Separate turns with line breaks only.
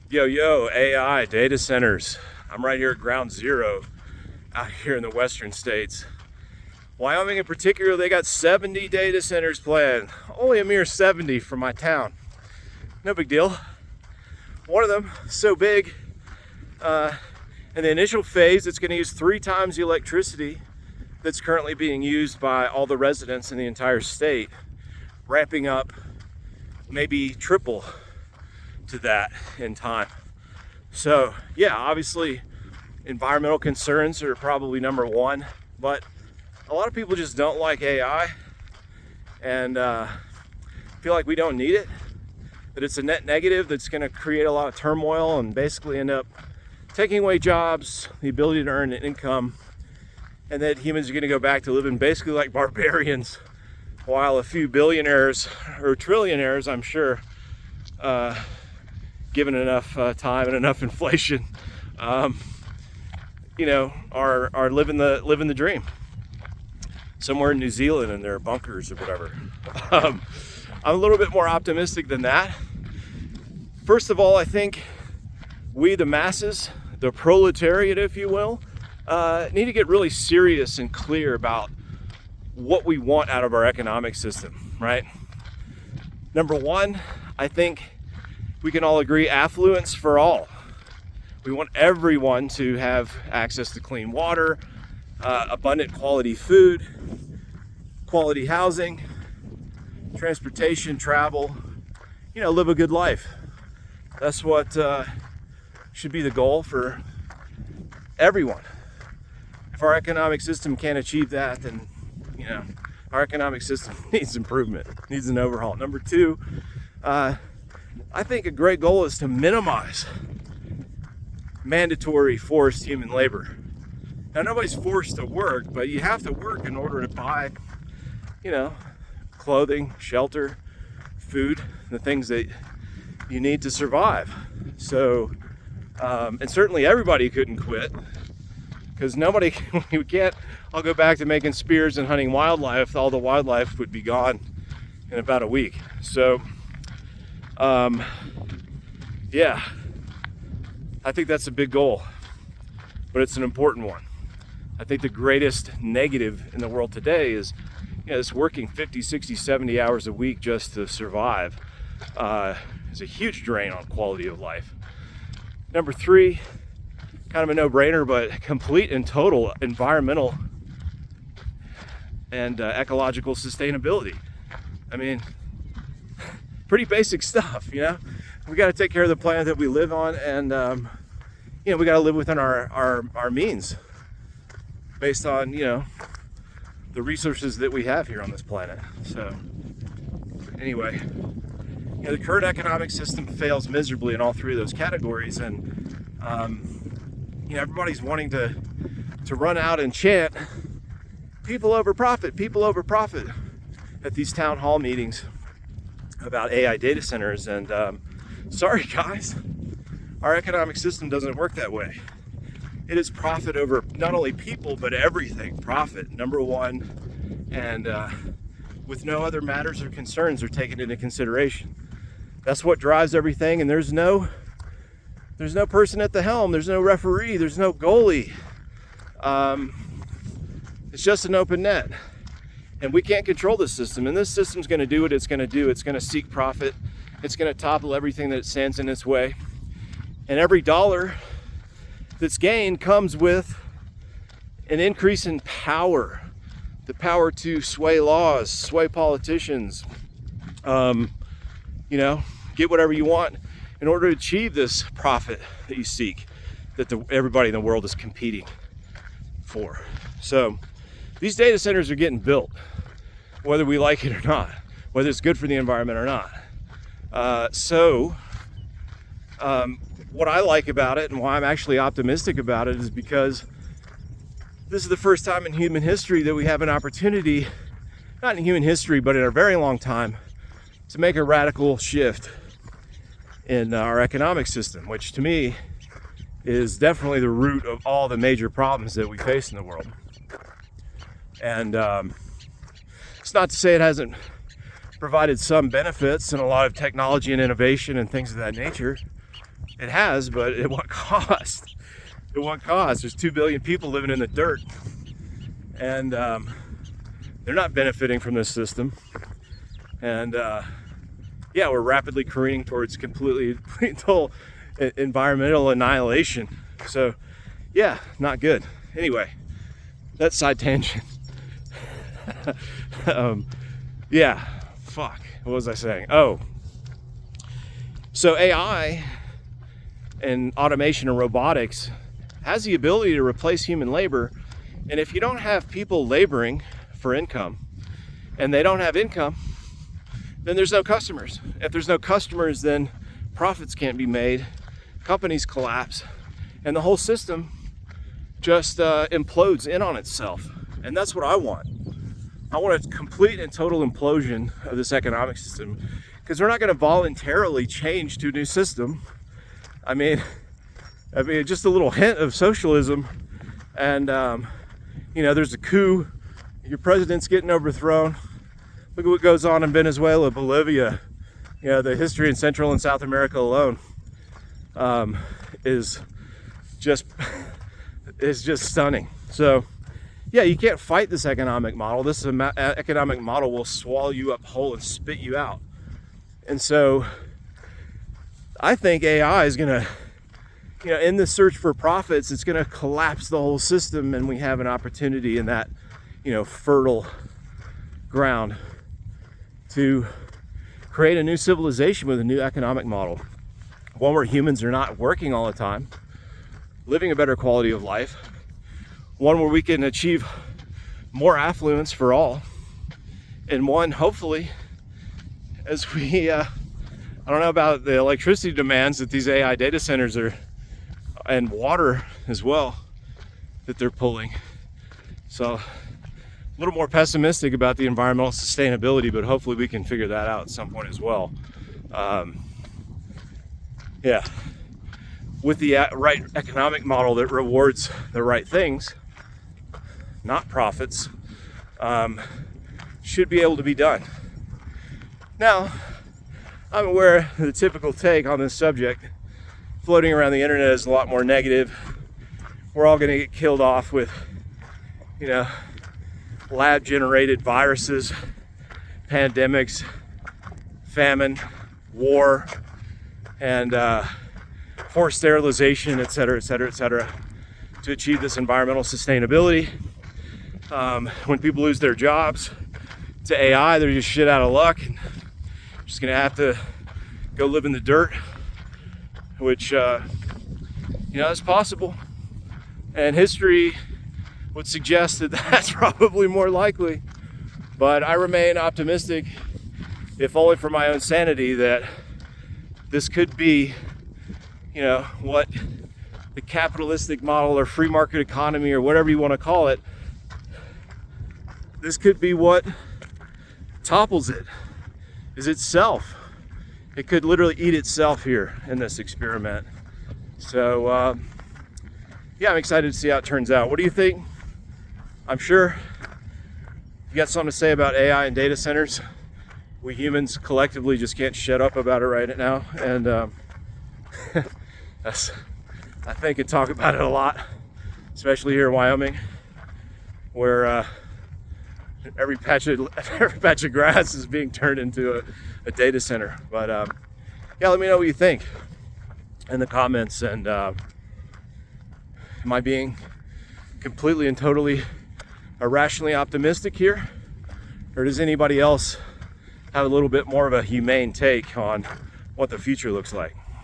Yo, AI, data centers. I'm right here at ground zero out here in the western states. Wyoming in particular, they got 70 data centers planned. Only a mere 70 from my town. No big deal. One of them, so big, in the initial phase, it's going to use 3 times the electricity that's currently being used by all the residents in the entire state, ramping up maybe triple to that in time. So yeah, obviously environmental concerns are probably number one, but a lot of people just don't like AI and feel like we don't need it, that it's a net negative that's going to create a lot of turmoil and basically end up taking away jobs, the ability to earn an income, and that humans are going to go back to living basically like barbarians, while a few billionaires or trillionaires, I'm sure, given enough time and enough inflation, are living the dream somewhere in New Zealand in their bunkers or whatever. I'm a little bit more optimistic than that. First of all, I think we, the masses, the proletariat, if you will, need to get really serious and clear about what we want out of our economic system, right? Number one, I think we can all agree affluence for all. We want everyone to have access to clean water, abundant quality food, quality housing, transportation, travel, live a good life. That's what should be the goal for everyone. If our economic system can't achieve that, then our economic system needs improvement, needs an overhaul. Number two, I think a great goal is to minimize mandatory forced human labor. Now, nobody's forced to work, but you have to work in order to buy, clothing, shelter, food, the things that you need to survive. So, and certainly everybody couldn't quit, because we can't all go back to making spears and hunting wildlife. All the wildlife would be gone in about a week. So, yeah, I think that's a big goal, but it's an important one. I think the greatest negative in the world today is, this working 50, 60, 70 hours a week just to survive is a huge drain on quality of life. Number three, kind of a no-brainer, but complete and total environmental and ecological sustainability. I mean, pretty basic stuff, We got to take care of the planet that we live on, and we got to live within our means, based on the resources that we have here on this planet. So anyway, the current economic system fails miserably in all 3 of those categories, and everybody's wanting to run out and chant people over profit at these town hall meetings about AI data centers. And sorry guys, our economic system doesn't work that way. It is profit over not only people, but everything. Profit, number one, and with no other matters or concerns are taken into consideration. That's what drives everything, and there's no person at the helm, there's no referee, there's no goalie. It's just an open net. And we can't control this system, and this system's gonna do what it's gonna do. It's gonna seek profit. It's gonna topple everything that stands in its way. And every dollar that's gained comes with an increase in power, the power to sway laws, sway politicians, get whatever you want in order to achieve this profit that you seek, that everybody in the world is competing for. So these data centers are getting built, whether we like it or not, whether it's good for the environment or not. What I like about it and why I'm actually optimistic about it is because this is the first time in human history that we have an opportunity, not in human history, but in a very long time, to make a radical shift in our economic system, which to me is definitely the root of all the major problems that we face in the world. And it's not to say it hasn't provided some benefits and a lot of technology and innovation and things of that nature, It has, but at what cost? At what cost? There's 2 billion people living in the dirt, and they're not benefiting from this system. And yeah, we're rapidly careening towards completely total environmental annihilation. So yeah, not good. Anyway, that's side tangent. Yeah, fuck. What was I saying? Oh, so AI and automation and robotics has the ability to replace human labor. And if you don't have people laboring for income and they don't have income, then there's no customers. If there's no customers, then profits can't be made, companies collapse, and the whole system just implodes in on itself. And that's what I want. I want a complete and total implosion of this economic system, because we're not going to voluntarily change to a new system. I mean, just a little hint of socialism, and you know, there's a coup, your president's getting overthrown. Look at what goes on in Venezuela, Bolivia. You know, the history in Central and South America alone is just stunning. So yeah, you can't fight this economic model. This economic model will swallow you up whole and spit you out. And so I think AI is going to, you know, in the search for profits, it's going to collapse the whole system, and we have an opportunity in that, you know, fertile ground to create a new civilization with a new economic model. One where humans are not working all the time, living a better quality of life. One where we can achieve more affluence for all. And one, hopefully, as we, I don't know about the electricity demands that these AI data centers are, and water as well, that they're pulling. So a little more pessimistic about the environmental sustainability, but hopefully we can figure that out at some point as well. Yeah, with the right economic model that rewards the right things, not profits, should be able to be done. Now, I'm aware the typical take on this subject floating around the internet is a lot more negative. We're all going to get killed off with, you know, lab-generated viruses, pandemics, famine, war, and forced sterilization, et cetera, et cetera, et cetera, to achieve this environmental sustainability. When people lose their jobs to AI, they're just shit out of luck and just gonna have to go live in the dirt, which you know, is possible, and history would suggest that that's probably more likely. But I remain optimistic, if only for my own sanity, that this could be, you know, what the capitalistic model or free market economy or whatever you want to call it, this could be what topples it, is itself. It could literally eat itself here in this experiment. So yeah, I'm excited to see how it turns out. What do you think? I'm sure you got something to say about AI and data centers. We humans collectively just can't shut up about it right now, and I think and talk about it a lot, especially here in Wyoming, where every patch of grass is being turned into a data center. But yeah, let me know what you think in the comments. And am I being completely and totally irrationally optimistic here, or does anybody else have a little bit more of a humane take on what the future looks like?